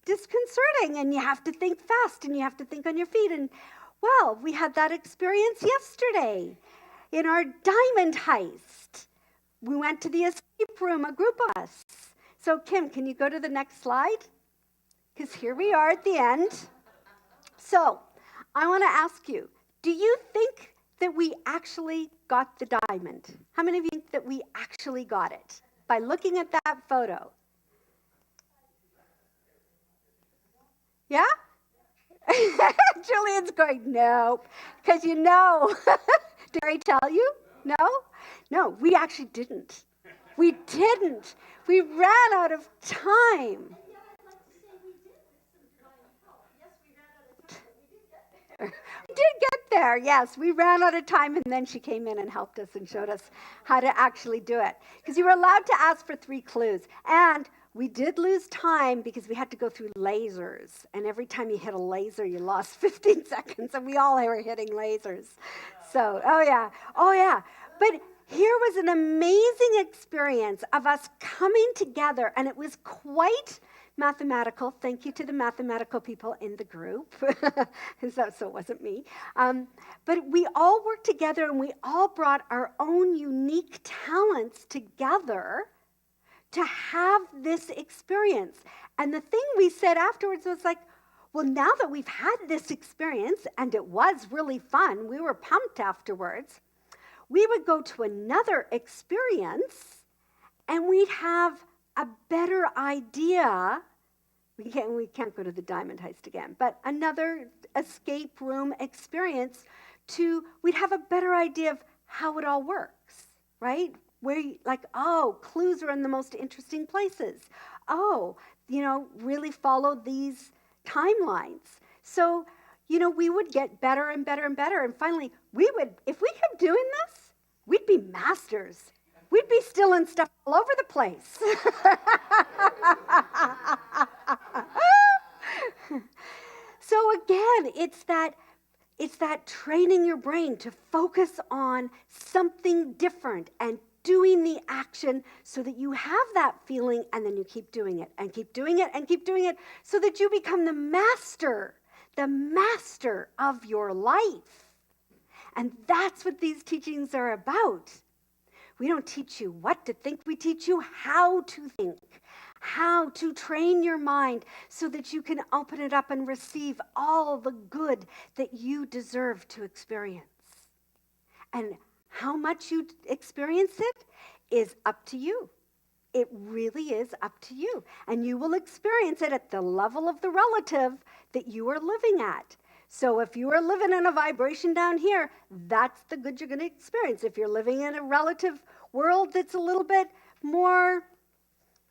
disconcerting and you have to think fast and you have to think on your feet. And well, we had that experience yesterday in our diamond heist. We went to the escape room, a group of us. So Kim, can you go to the next slide? Because here we are at the end. So I want to ask you, do you think that we actually got the diamond? How many of you think that we actually got it by looking at that photo? Yeah? Julian's going, nope. Because you know, did I tell you? No? No, we actually didn't. We didn't. We ran out of time. We did get there, yes. We ran out of time, and then she came in and helped us and showed us how to actually do it. Because you were allowed to ask for 3 clues. And we did lose time because we had to go through lasers. And every time you hit a laser, you lost 15 seconds. And we all were hitting lasers. So, oh yeah. But here was an amazing experience of us coming together. And it was quite mathematical. Thank you to the mathematical people in the group. So it wasn't me. But we all worked together and we all brought our own unique talents together to have this experience. And the thing we said afterwards was like, well, now that we've had this experience and it was really fun, we were pumped afterwards, we would go to another experience and we'd have a better idea. We can't go to the diamond heist again, but another escape room experience we'd have a better idea of how it all works, right? Where clues are in the most interesting places. Really follow these timelines. So, we would get better and better and better. And finally, if we kept doing this, we'd be masters. We'd be stealing stuff all over the place. So again, it's that training your brain to focus on something different and doing the action so that you have that feeling, and then you keep doing it and keep doing it and keep doing it so that you become the master of your life. And that's what these teachings are about. We don't teach you what to think. We teach you how to think, how to train your mind so that you can open it up and receive all the good that you deserve to experience. And how much you experience it is up to you. It really is up to you. And you will experience it at the level of the relative that you are living at. So if you are living in a vibration down here, that's the good you're going to experience. If you're living in a relative world that's a little bit more,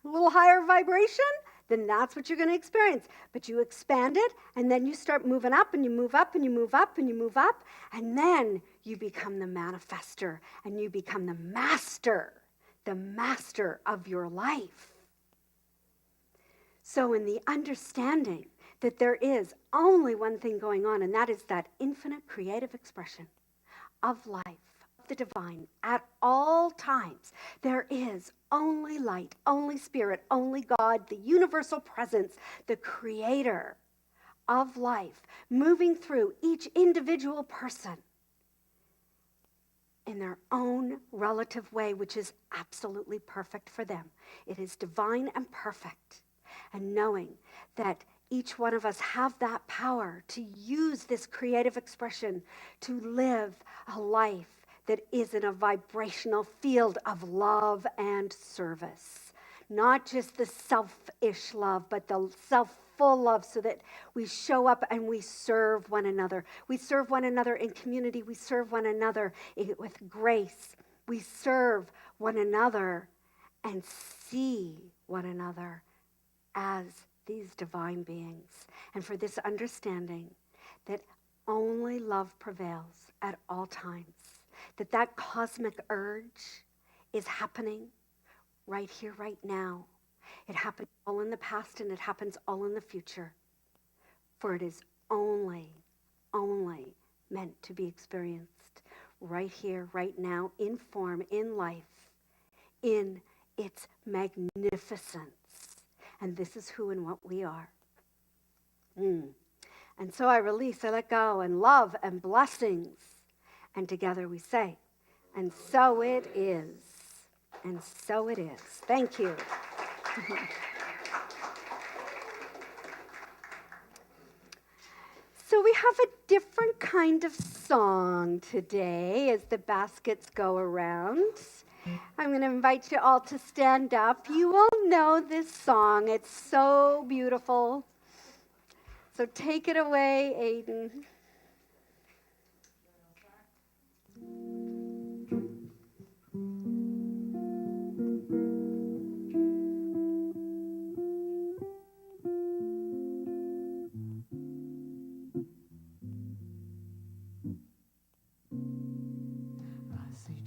a little higher vibration, then that's what you're going to experience. But you expand it, and then you start moving up, and you move up, and you move up, and you move up, and then you become the manifester, and you become the master of your life. So in the understanding that there is only one thing going on, and that is that infinite creative expression of life, the divine, at all times. There is only light, only spirit, only God, the universal presence, the creator of life, moving through each individual person in their own relative way, which is absolutely perfect for them. It is divine and perfect. And knowing that each one of us have that power to use this creative expression to live a life that is in a vibrational field of love and service. Not just the selfish love, but the self-full love, so that we show up and we serve one another. We serve one another in community. We serve one another with grace. We serve one another and see one another as these divine beings. And for this understanding that only love prevails at all times, that cosmic urge is happening right here, right now. It happened all in the past, and it happens all in the future. For it is only meant to be experienced right here, right now, in form, in life, in its magnificence. And this is who and what we are. And so I release, I let go, and love and blessings. And together we say, and so it is. And so it is. Thank you. So we have a different kind of song today as the baskets go around. I'm going to invite you all to stand up. You all know this song. It's so beautiful. So take it away, Aiden.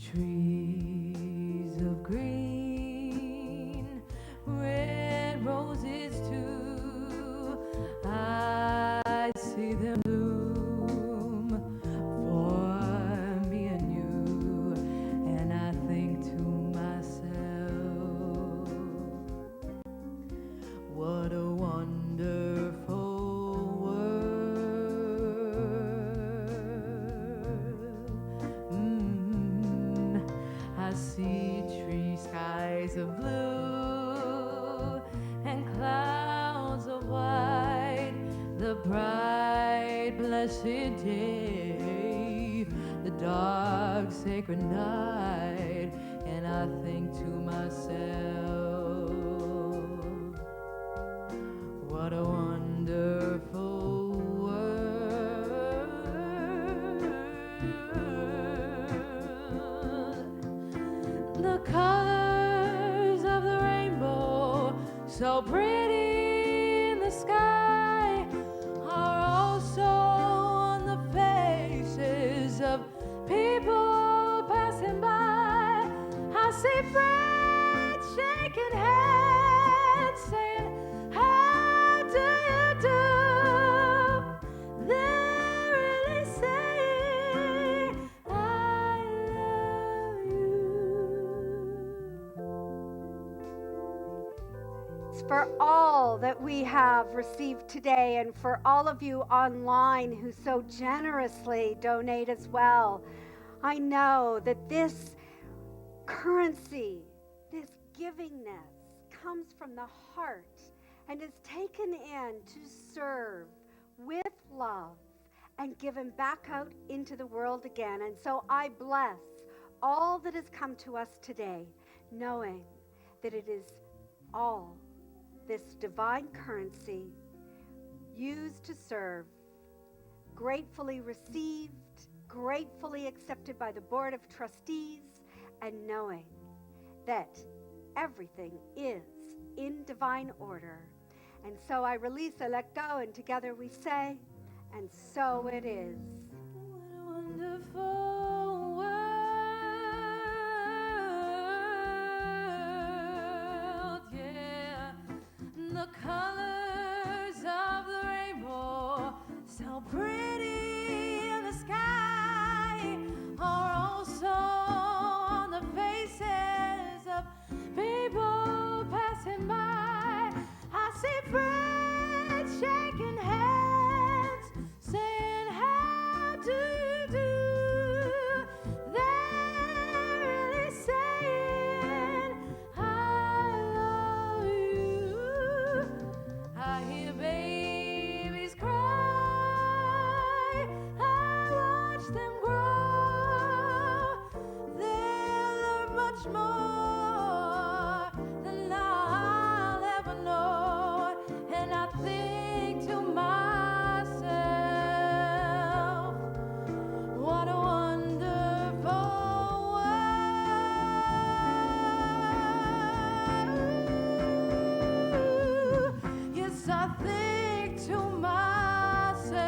Trees of green, red roses too. I see them bloom for me and you, and I think to myself, what a wonderful I see trees, skies of blue, and clouds of white, the bright, blessed day, the dark, sacred night, and I think to myself, what a wonderful the colors of the rainbow, so pretty in the sky, are also on the faces of people passing by. I see friends shaking hands, saying, how do you do? They're really saying, I love you. For all that we have received today, and for all of you online who so generously donate as well, I know that this currency, this givingness, comes from the heart and is taken in to serve with love and given back out into the world again. And so I bless all that has come to us today, knowing that it is all this divine currency used to serve, gratefully received, gratefully accepted by the Board of Trustees, and knowing that everything is in divine order. And so I release, I let go, and together we say, and so it is. What a wonderful world, yeah. The colors of the rainbow, so pretty in the sky, are also on the faces of people passing by. I see friends shaking hands, saying, how do you do? They're really saying, I love you. I hear babies cry, I watch them grow. They'll learn much more than I'll ever know. And I think to myself, what a wonderful world. Yes, I think to myself,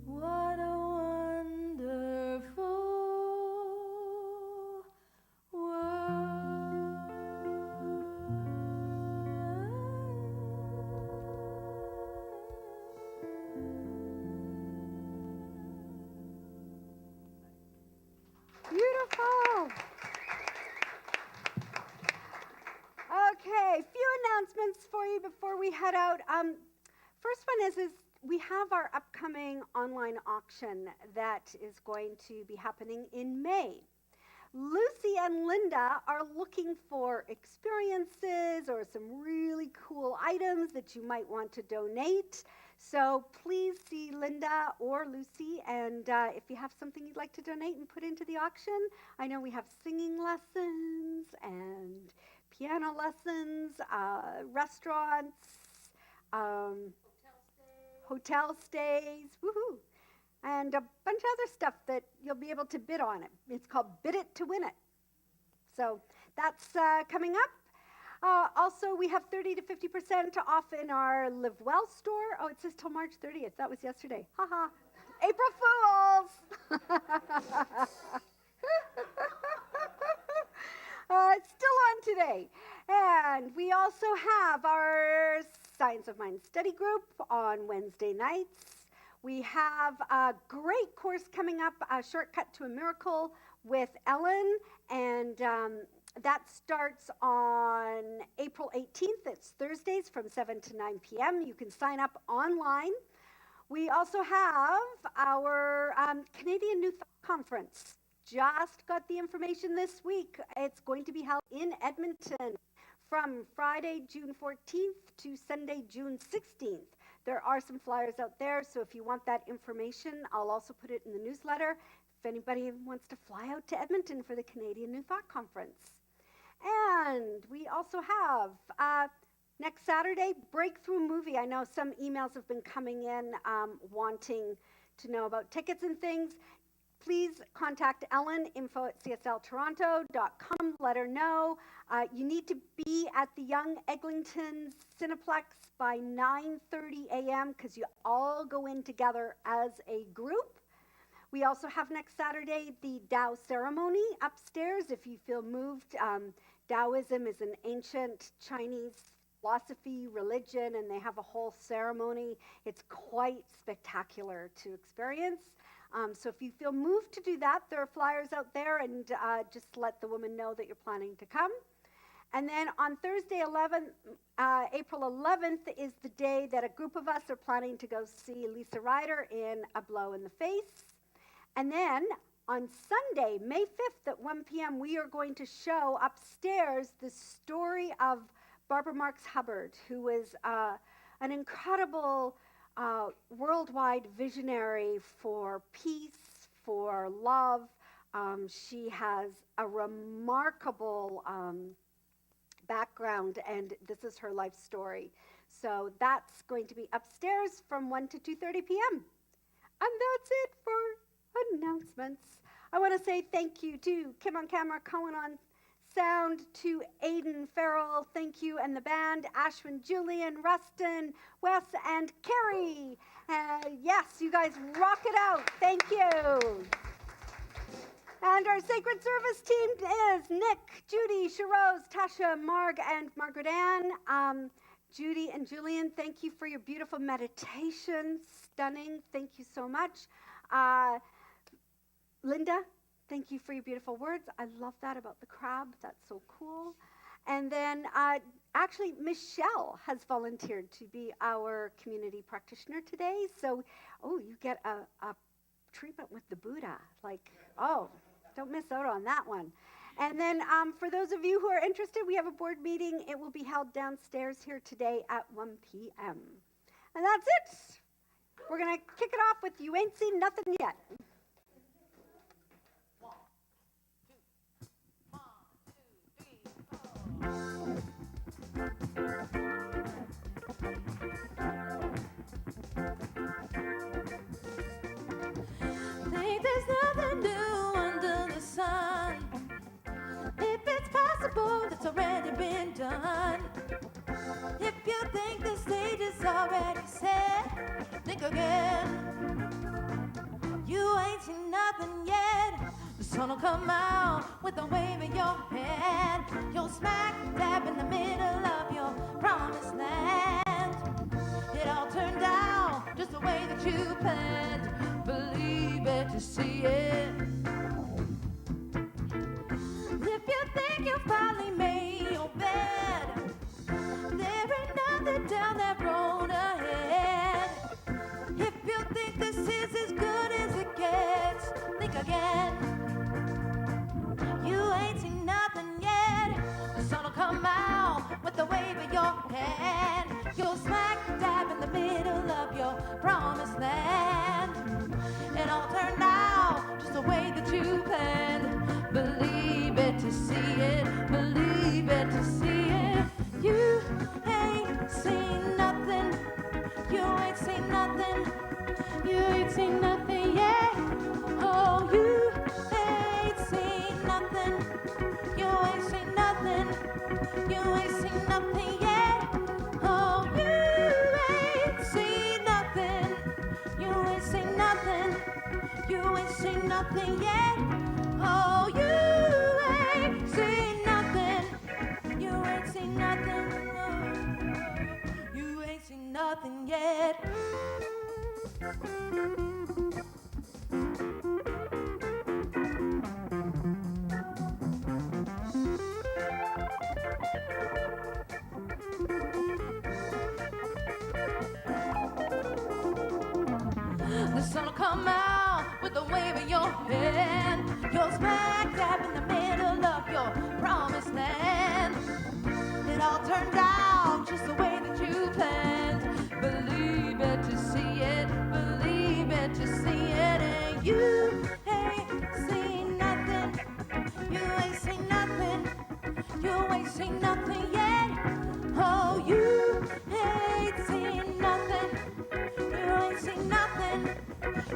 what a wonderful Beautiful. Okay, few announcements for you before we head out. First one is we have our upcoming online auction that is going to be happening in May. Lucy and Linda are looking for experiences or some really cool items that you might want to donate. So please see Linda or Lucy, and if you have something you'd like to donate and put into the auction, I know we have singing lessons and piano lessons, restaurants, hotel stays, woohoo, and a bunch of other stuff that you'll be able to bid on it. It's called Bid It to Win It. So that's coming up. Also, we have 30 to 50% off in our Live Well store. Oh, it says till March 30th. That was yesterday. Haha. April Fools! It's still on today. And we also have our Science of Mind study group on Wednesday nights. We have a great course coming up, a Shortcut to a Miracle with Ellen, and that starts on April 18th. It's Thursdays from 7 to 9 p.m. You can sign up online. We also have our Canadian New Thought Conference. Just got the information this week. It's going to be held in Edmonton from Friday, June 14th to Sunday, June 16th. There are some flyers out there, so if you want that information, I'll also put it in the newsletter if anybody wants to fly out to Edmonton for the Canadian New Thought Conference. And we also have next Saturday, Breakthrough Movie. I know some emails have been coming in wanting to know about tickets and things. Please contact Ellen, info@csltoronto.com. Let her know. You need to be at the Young Eglinton Cineplex by 9:30 a.m. because you all go in together as a group. We also have next Saturday the Tao ceremony upstairs if you feel moved. Taoism is an ancient Chinese philosophy, religion, and they have a whole ceremony. It's quite spectacular to experience. So if you feel moved to do that, there are flyers out there, and just let the woman know that you're planning to come. And then on Thursday, April 11th, is the day that a group of us are planning to go see Lisa Ryder in A Blow in the Face. And then on Sunday, May 5th at 1 p.m., we are going to show upstairs the story of Barbara Marx Hubbard, who was an incredible worldwide visionary for peace, for love. She has a remarkable background, and this is her life story. So that's going to be upstairs from 1 to 2:30 p.m. And that's it for announcements. I want to say thank you to Kim on camera, Cohen on sound, to Aiden Farrell, thank you, and the band, Ashwin, Julian, Rustin, Wes, and Carrie. Yes, you guys rock it out. Thank you. And our sacred service team is Nick, Judy, Sharose, Tasha, Marg, and Margaret Ann. Judy and Julian, thank you for your beautiful meditation. Stunning. Thank you so much. Linda, thank you for your beautiful words. I love that about the crab. That's so cool. And then actually, Michelle has volunteered to be our community practitioner today. So, you get a treatment with the Buddha. Don't miss out on that one. And then for those of you who are interested, we have a board meeting. It will be held downstairs here today at 1 p.m. And that's it. We're going to kick it off with You Ain't Seen Nothing Yet. Think there's nothing new under the sun. If it's possible, it's already been done. If you think the stage is already set, think again. You ain't seen nothing yet. The sun will come out with a wave of your hand. You're smack dab in the middle of your promised land. It all turned out just the way that you planned. Believe it to see it. If you think you finally made your bed, there ain't nothing down that road ahead. If you think this is as good as it gets, think again. You ain't seen nothing yet. The sun will come out with the wave of your hand. You're smack dab in the middle of your promised land. It all turned out just the way that you planned. Believe it to see it. Believe it to see it. You ain't seen nothing. You ain't seen nothing. You ain't seen nothing yet. Oh, you ain't seen nothing. You ain't seen nothing. You ain't seen nothing yet. Oh, you ain't seen nothing. You ain't seen nothing. You ain't seen nothing yet. Oh, you ain't seen nothing. You ain't seen nothing. Oh, you ain't seen nothing yet. The sun will come out with a wave of your hand. You're smack dab in the middle of your promised land. It all turned out just the way that you planned. Believe it to see it. Believe it to see it. And you ain't seen nothing. You ain't seen nothing. You ain't seen nothing yet. Oh, you ain't seen nothing. You ain't seen nothing.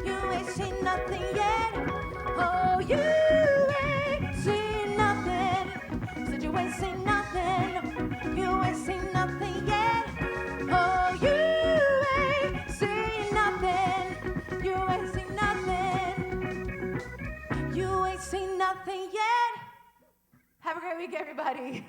You ain't seen nothing yet. Oh, you ain't seen nothing. Said you ain't seen nothing. You ain't seen nothing yet. Oh. Have a great week, everybody.